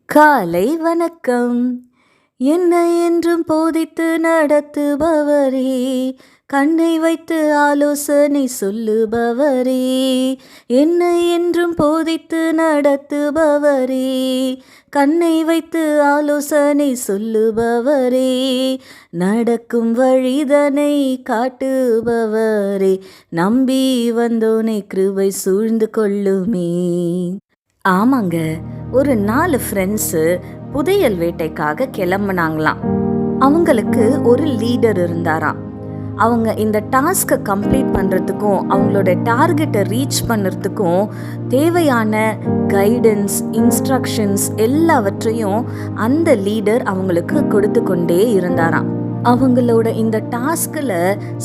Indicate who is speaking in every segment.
Speaker 1: காலை வணக்கம். என்னை என்றும் போதித்து நடத்துபவரே, கண்ணை வைத்து ஆலோசனை சொல்லுபவரே, என்னை என்றும் போதித்து நடத்துபவரே, கண்ணை வைத்து ஆலோசனை சொல்லுபவரே, நடக்கும் வழிதனை காட்டுபவரே, நம்பி வந்தோனை கிருபை சூழ்ந்து கொள்ளுமே. ஆமாங்க, ஒரு 4 ஃப்ரெண்ட்ஸு புதையல் வேட்டைக்காக கிளம்புனாங்களாம். அவங்களுக்கு ஒரு லீடர் இருந்தாராம். அவங்க இந்த டாஸ்கை கம்ப்ளீட் பண்ணுறதுக்கும் அவங்களோட டார்கெட்டை ரீச் பண்ணுறதுக்கும் தேவையான கைடன்ஸ், இன்ஸ்ட்ரக்ஷன்ஸ் எல்லாவற்றையும் அந்த லீடர் அவங்களுக்கு கொடுத்து கொண்டே இருந்தாராம். அவங்களோட இந்த டாஸ்கில்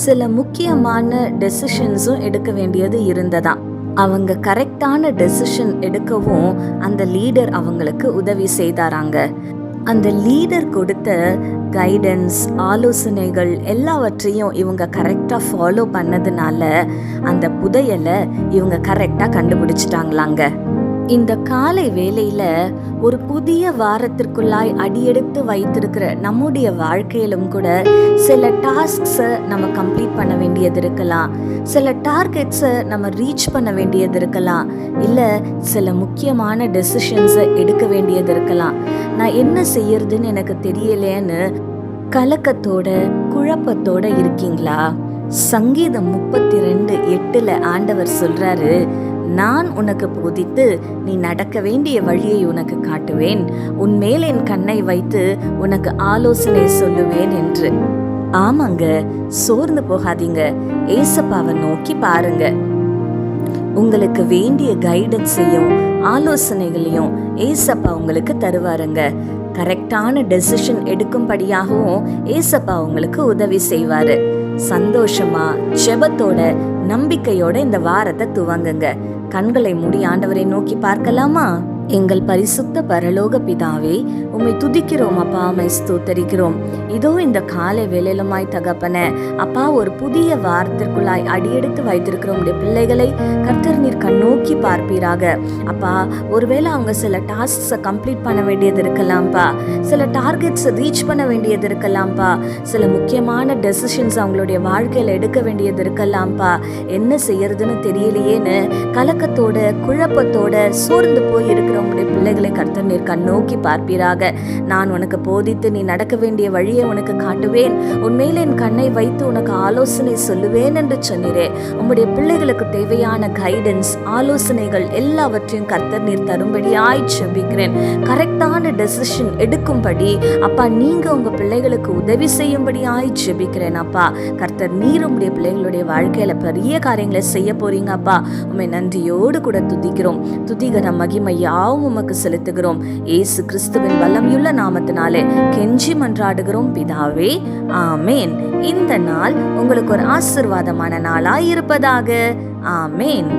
Speaker 1: சில முக்கியமான டெசிஷன்ஸும் எடுக்க வேண்டியது இருந்ததாம். அவங்க கரெக்டான டெசிஷன் எடுக்கவும் அந்த லீடர் அவங்களுக்கு உதவி செய்தாராங்க. அந்த லீடர் கொடுத்த கைடன்ஸ், ஆலோசனைகள் எல்லாவற்றையும் இவங்க கரெக்டாக ஃபாலோ பண்ணதுனால அந்த புதையலை இவங்க கரெக்டாக கண்டுபிடிச்சிட்டாங்களாங்க. இந்த காலை வேளையில ஒரு புதிய வாரத்திற்குள்ளாய் அடியெடுத்து வைத்திருக்கிற நம்முடைய வாழ்க்கையிலும் கூட சில டாஸ்க்ஸை நம்ம கம்ப்ளீட் பண்ண வேண்டியது இருக்கலாம், சில டார்கெட்ஸை நம்ம ரீச் பண்ண வேண்டியது இருக்கலாம், இல்லை சில முக்கியமான டெசிஷன்ஸை எடுக்க வேண்டியது இருக்கலாம். நான் என்ன செய்யறதுன்னு எனக்கு தெரியலேன்னு கலக்கத்தோட குழப்பத்தோட இருக்கீங்களா? சங்கீதம் 32:8 ஆண்டவர் சொல்றாரு, நான் உனக்கு போதித்து நீ நடக்க வேண்டிய வழியை உனக்கு காட்டுவேன், உன்மேல் என் கண்ணை வைத்து உனக்கு ஆலோசனை சொல்லுவேன் என்று. ஆமாங்க, சோர்ந்து போகாதீங்க, ஏசப்பாவை நோக்கி பாருங்க. உங்களுக்கு வேண்டிய கைடன்ஸையும் ஆலோசனைகளையும் ஏசப்பா உங்களுக்கு தருவாருங்க. கரெக்டான டெசிஷன் எடுக்கும்படியாகவும் ஏசப்பா உங்களுக்கு உதவி செய்வாரு. சந்தோஷமா ஜெபத்தோட நம்பிக்கையோட இந்த வாரத்தை துவங்குங்க. கண்களை மூடி ஆண்டவரை நோக்கி பார்க்கலாமா? எங்கள் பரிசுத்த பரலோக பிதாவே, உம்மை துதிக்கிறோம் அப்பா, உம்மை ஸ்தோத்தரிக்கிறோம். இதோ இந்த காலை வேளையிலுமாய் தகப்பனே அப்பா, ஒரு புதிய வாரத்திற்குள்ளாய் அடியெடுத்து வைத்திருக்கிற உடைய பிள்ளைகளை கர்த்தர் நீர் கண்ணோக்கி பார்ப்பீராக. அப்பா, ஒருவேளை அவங்க சில டாஸ்க்ஸை கம்ப்ளீட் பண்ண வேண்டியது இருக்கலாம்ப்பா, சில டார்கெட்ஸை ரீச் பண்ண வேண்டியது இருக்கலாம்ப்பா, சில முக்கியமான டெசிஷன்ஸ் அவங்களுடைய வாழ்க்கையில் எடுக்க வேண்டியது இருக்கலாம்ப்பா. என்ன செய்யறதுன்னு தெரியலையேன்னு கலக்கத்தோட குழப்பத்தோட சோர்ந்து போய் இருக்கிற உங்களுடைய பிள்ளைகளை கர்த்தர் நீர் கண்ணோக்கி பார்ப்பீராக. நான் உனக்கு போதித்து நீ நடக்க வேண்டிய வழியை உனக்கு காட்டுவேன், உன்மேல் என் கண்ணை வைத்து உனக்கு ஆலோசனை சொல்லுவேன் என்று சொன்னீரே. உங்களுடைய பிள்ளைகளுக்கு தேவையான கைடன்ஸ், ஆலோசனைகள் எல்லாவற்றையும் கர்த்தர் நீர் தரும்படியாய் ஜெபிக்கிறேன். கரெக்டான டெசிஷன் எடுக்கும்படி அப்பா நீங்க உங்க பிள்ளைகளுக்கு உதவி செய்யும்படியாய் ஜெபிக்கிறேன். அப்பா கர்த்தர் நீர் உங்களுடைய பிள்ளைகளுடைய வாழ்க்கையில பெரிய காரியங்களை செய்ய போறீங்க. அப்பா உம்மை நன்றியோடு கூட துதிக்கிறோம். துதிகர மகிமை யாவும் உமக்கு செலுத்துகிறோம். இயேசு கிறிஸ்துவின் வல்லமையுள்ள நாமத்தினாலே கெஞ்சி மன்றாடுகிறோம் பிதாவே, ஆமேன். இந்த நாள் உங்களுக்கு ஒரு ஆசீர்வாதமான நாளாய் இருப்பதாக. ஆமேன்.